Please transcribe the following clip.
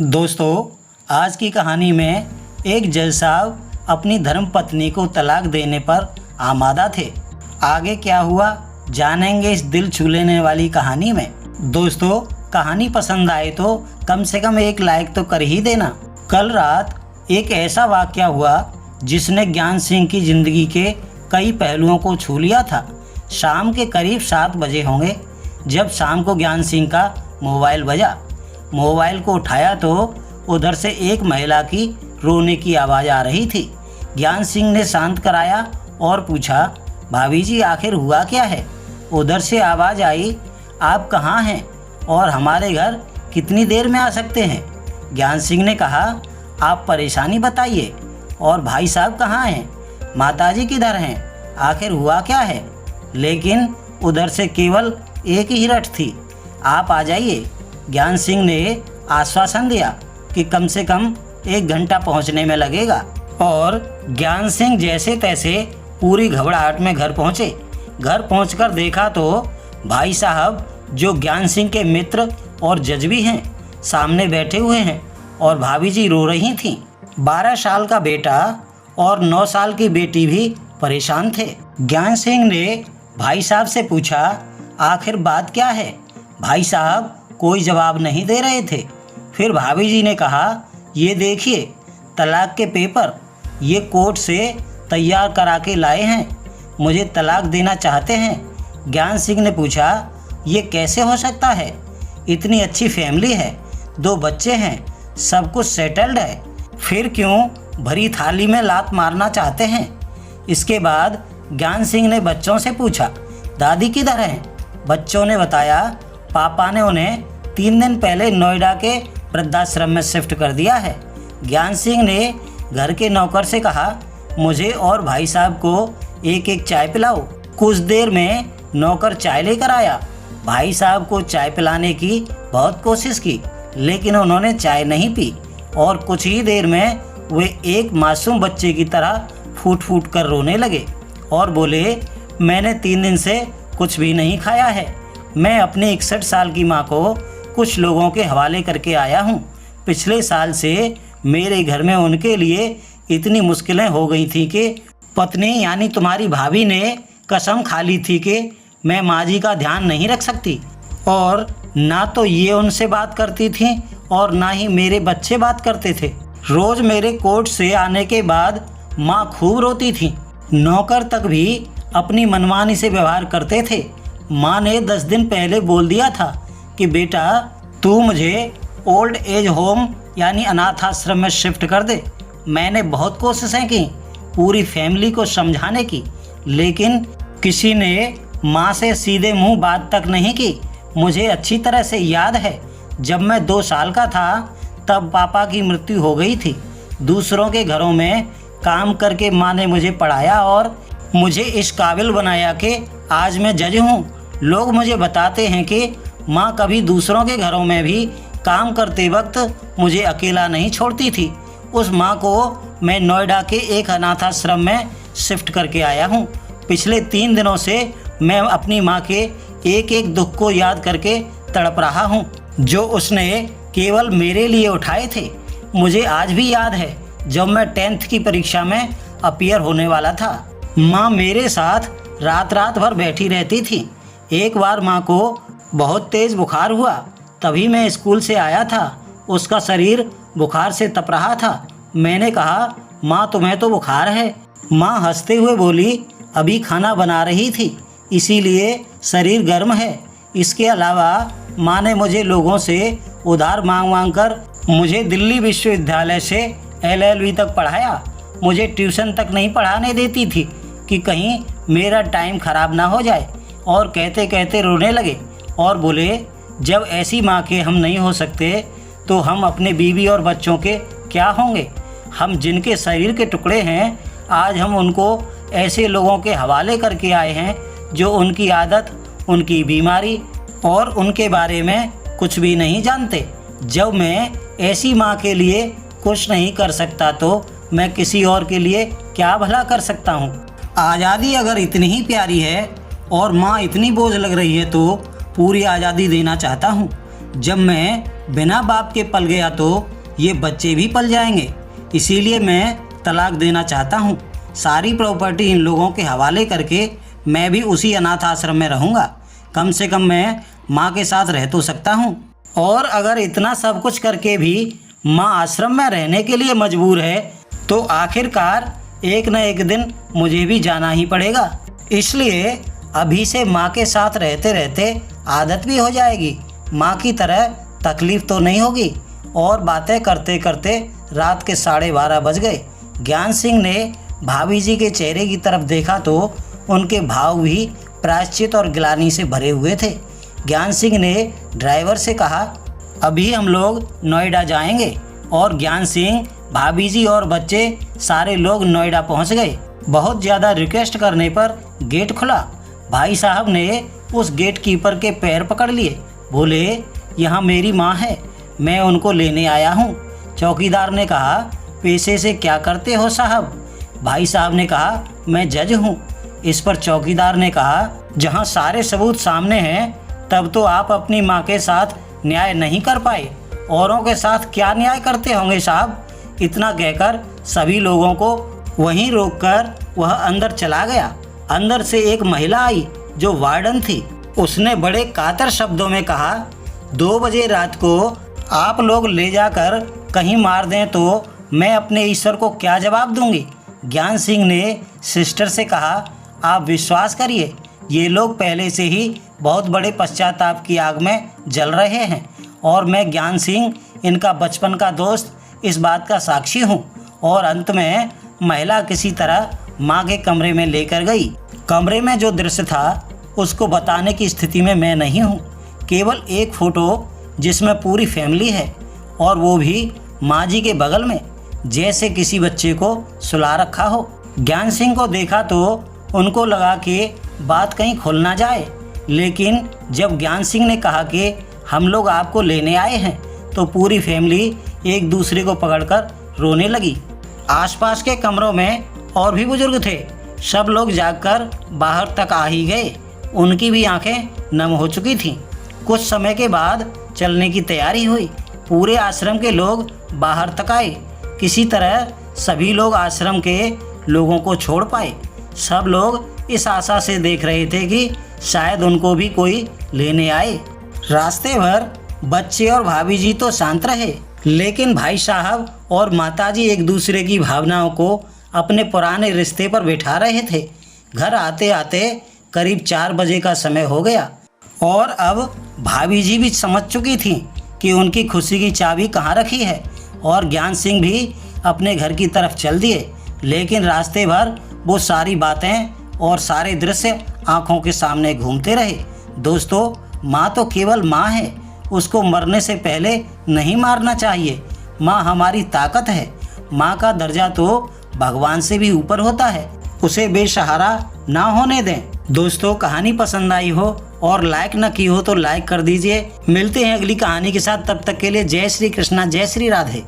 दोस्तों, आज की कहानी में एक जज साहब अपनी धर्मपत्नी को तलाक देने पर आमादा थे। आगे क्या हुआ जानेंगे इस दिल छू लेने वाली कहानी में। दोस्तों, कहानी पसंद आए तो कम से कम एक लाइक तो कर ही देना। कल रात एक ऐसा वाक़या हुआ जिसने ज्ञान सिंह की ज़िंदगी के कई पहलुओं को छू लिया था। शाम के करीब 7 बजे होंगे जब शाम को ज्ञान सिंह का मोबाइल बजा। मोबाइल को उठाया तो उधर से एक महिला की रोने की आवाज़ आ रही थी। ज्ञान सिंह ने शांत कराया और पूछा, भाभी जी आखिर हुआ क्या है? उधर से आवाज़ आई, आप कहाँ हैं और हमारे घर कितनी देर में आ सकते हैं? ज्ञान सिंह ने कहा, आप परेशानी बताइए और भाई साहब कहाँ हैं? माताजी किधर हैं? आखिर हुआ क्या है? लेकिन उधर से केवल एक ही रट थी, आप आ जाइए। ज्ञान सिंह ने आश्वासन दिया कि कम से कम 1 घंटा पहुंचने में लगेगा और ज्ञान सिंह जैसे तैसे पूरी घबराहट में घर पहुंचे। घर पहुंचकर देखा तो भाई साहब, जो ज्ञान सिंह के मित्र और जज भी हैं, सामने बैठे हुए हैं और भाभी जी रो रही थीं। 12 साल का बेटा और 9 साल की बेटी भी परेशान थे। ज्ञान सिंह ने भाई साहब से पूछा, आखिर बात क्या है? भाई साहब कोई जवाब नहीं दे रहे थे। फिर भाभी जी ने कहा, ये देखिए तलाक के पेपर, ये कोर्ट से तैयार करा के लाए हैं, मुझे तलाक देना चाहते हैं। ज्ञान सिंह ने पूछा, ये कैसे हो सकता है? इतनी अच्छी फैमिली है, 2 बच्चे हैं, सब कुछ सेटल्ड है, फिर क्यों भरी थाली में लात मारना चाहते हैं? इसके बाद ज्ञान सिंह ने बच्चों से पूछा, दादी किधर हैं? बच्चों ने बताया, पापा ने उन्हें 3 दिन पहले नोएडा के वृद्धाश्रम में शिफ्ट कर दिया है। ज्ञान सिंह ने घर के नौकर से कहा, मुझे और भाई साहब को एक चाय पिलाओ। कुछ देर में नौकर चाय लेकर आया। भाई साहब को चाय पिलाने की बहुत कोशिश की, लेकिन उन्होंने चाय नहीं पी और कुछ ही देर में वे एक मासूम बच्चे की तरह फूट फूट कर रोने लगे और बोले, मैंने 3 दिन से कुछ भी नहीं खाया है। मैं अपने 61 साल की माँ को कुछ लोगों के हवाले करके आया हूँ। पिछले साल से मेरे घर में उनके लिए इतनी मुश्किलें हो गई थी कि पत्नी यानी तुम्हारी भाभी ने कसम खा ली थी कि मैं माँ जी का ध्यान नहीं रख सकती, और ना तो ये उनसे बात करती थी और ना ही मेरे बच्चे बात करते थे। रोज़ मेरे कोर्ट से आने के बाद माँ खूब रोती थी। नौकर तक भी अपनी मनमानी से व्यवहार करते थे। माँ ने 10 दिन पहले बोल दिया था कि बेटा तू मुझे ओल्ड एज होम यानी अनाथ आश्रम में शिफ्ट कर दे। मैंने बहुत कोशिशें की पूरी फैमिली को समझाने की, लेकिन किसी ने माँ से सीधे मुंह बात तक नहीं की। मुझे अच्छी तरह से याद है, जब मैं 2 साल का था तब पापा की मृत्यु हो गई थी। दूसरों के घरों में काम करके माँ ने मुझे पढ़ाया और मुझे इस काबिल बनाया कि आज मैं जज हूँ। लोग मुझे बताते हैं कि माँ कभी दूसरों के घरों में भी काम करते वक्त मुझे अकेला नहीं छोड़ती थी। उस माँ को मैं नोएडा के एक अनाथ आश्रम में शिफ्ट करके आया हूँ। पिछले 3 दिनों से मैं अपनी माँ के एक दुख को याद करके तड़प रहा हूँ, जो उसने केवल मेरे लिए उठाए थे। मुझे आज भी याद है जब मैं 10th की परीक्षा में अपीयर होने वाला था। माँ मेरे साथ रात भर बैठी रहती थी। एक बार माँ को बहुत तेज़ बुखार हुआ, तभी मैं स्कूल से आया था। उसका शरीर बुखार से तप रहा था। मैंने कहा, माँ तुम्हें तो बुखार है। माँ हंसते हुए बोली, अभी खाना बना रही थी इसीलिए शरीर गर्म है। इसके अलावा माँ ने मुझे लोगों से उधार मांग कर मुझे दिल्ली विश्वविद्यालय से LLB तक पढ़ाया। मुझे ट्यूशन तक नहीं पढ़ाने देती थी कि कहीं मेरा टाइम ख़राब ना हो जाए, और कहते कहते रोने लगे और बोले, जब ऐसी माँ के हम नहीं हो सकते तो हम अपने बीवी और बच्चों के क्या होंगे? हम जिनके शरीर के टुकड़े हैं, आज हम उनको ऐसे लोगों के हवाले करके आए हैं जो उनकी आदत, उनकी बीमारी और उनके बारे में कुछ भी नहीं जानते। जब मैं ऐसी माँ के लिए कुछ नहीं कर सकता तो मैं किसी और के लिए क्या भला कर सकता हूँ? आज़ादी अगर इतनी ही प्यारी है और माँ इतनी बोझ लग रही है तो पूरी आज़ादी देना चाहता हूँ। जब मैं बिना बाप के पल गया तो ये बच्चे भी पल जाएंगे, इसीलिए मैं तलाक देना चाहता हूँ। सारी प्रॉपर्टी इन लोगों के हवाले करके मैं भी उसी अनाथ आश्रम में रहूँगा। कम से कम मैं माँ के साथ रह तो सकता हूँ। और अगर इतना सब कुछ करके भी माँ आश्रम में रहने के लिए मजबूर है तो आखिरकार एक न एक दिन मुझे भी जाना ही पड़ेगा। इसलिए अभी से माँ के साथ रहते रहते आदत भी हो जाएगी, माँ की तरह तकलीफ़ तो नहीं होगी। और बातें करते करते रात के 12:30 बज गए। ज्ञान सिंह ने भाभी जी के चेहरे की तरफ देखा तो उनके भाव भी प्रायश्चित और गिलानी से भरे हुए थे। ज्ञान सिंह ने ड्राइवर से कहा, अभी हम लोग नोएडा जाएंगे। और ज्ञान सिंह, भाभी जी और बच्चे सारे लोग नोएडा पहुंच गए। बहुत ज़्यादा रिक्वेस्ट करने पर गेट खुला। भाई साहब ने उस गेट कीपर के पैर पकड़ लिए, बोले, यहाँ मेरी माँ है, मैं उनको लेने आया हूँ। चौकीदार ने कहा, पेशे से क्या करते हो साहब? भाई साहब ने कहा, मैं जज हूँ। इस पर चौकीदार ने कहा, जहाँ सारे सबूत सामने हैं तब तो आप अपनी माँ के साथ न्याय नहीं कर पाए, औरों के साथ क्या न्याय करते होंगे साहब? इतना कहकर सभी लोगों को वहीं रोककर वह अंदर चला गया। अंदर से एक महिला आई जो वार्डन थी। उसने बड़े कातर शब्दों में कहा, 2 बजे रात को आप लोग ले जाकर कहीं मार दें तो मैं अपने ईश्वर को क्या जवाब दूंगी? ज्ञान सिंह ने सिस्टर से कहा, आप विश्वास करिए, ये लोग पहले से ही बहुत बड़े पश्चाताप की आग में जल रहे हैं और मैं ज्ञान सिंह, इनका बचपन का दोस्त, इस बात का साक्षी हूँ। और अंत में महिला किसी तरह माँ के कमरे में लेकर गई। कमरे में जो दृश्य था उसको बताने की स्थिति में मैं नहीं हूँ। केवल एक फ़ोटो जिसमें पूरी फैमिली है और वो भी माँ जी के बगल में, जैसे किसी बच्चे को सुला रखा हो। ज्ञान सिंह को देखा तो उनको लगा कि बात कहीं खुल ना जाए, लेकिन जब ज्ञान सिंह ने कहा कि हम लोग आपको लेने आए हैं तो पूरी फैमिली एक दूसरे को पकड़कर रोने लगी। आसपास के कमरों में और भी बुजुर्ग थे। सब लोग जागकर बाहर तक आ ही गए। उनकी भी आंखें नम हो चुकी थीं। कुछ समय के बाद चलने की तैयारी हुई। पूरे आश्रम के लोग बाहर तक आए। किसी तरह सभी लोग आश्रम के लोगों को छोड़ पाए। सब लोग इस आशा से देख रहे थे कि शायद उनको भी कोई लेने आए। रास्ते भर बच्चे और भाभी जी तो शांत रहे, लेकिन भाई साहब और माताजी एक दूसरे की भावनाओं को अपने पुराने रिश्ते पर बैठा रहे थे। घर आते आते करीब 4 बजे का समय हो गया और अब भाभी जी भी समझ चुकी थीं कि उनकी खुशी की चाबी कहाँ रखी है और ज्ञान सिंह भी अपने घर की तरफ चल दिए। लेकिन रास्ते भर वो सारी बातें और सारे दृश्य आंखों के सामने घूमते रहे। दोस्तों, माँ तो केवल माँ है, उसको मरने से पहले नहीं मारना चाहिए। माँ हमारी ताकत है। माँ का दर्जा तो भगवान से भी ऊपर होता है, उसे बेसहारा ना होने दें। दोस्तों, कहानी पसंद आई हो और लाइक न की हो तो लाइक कर दीजिए। मिलते हैं अगली कहानी के साथ, तब तक के लिए जय श्री कृष्णा, जय श्री राधे।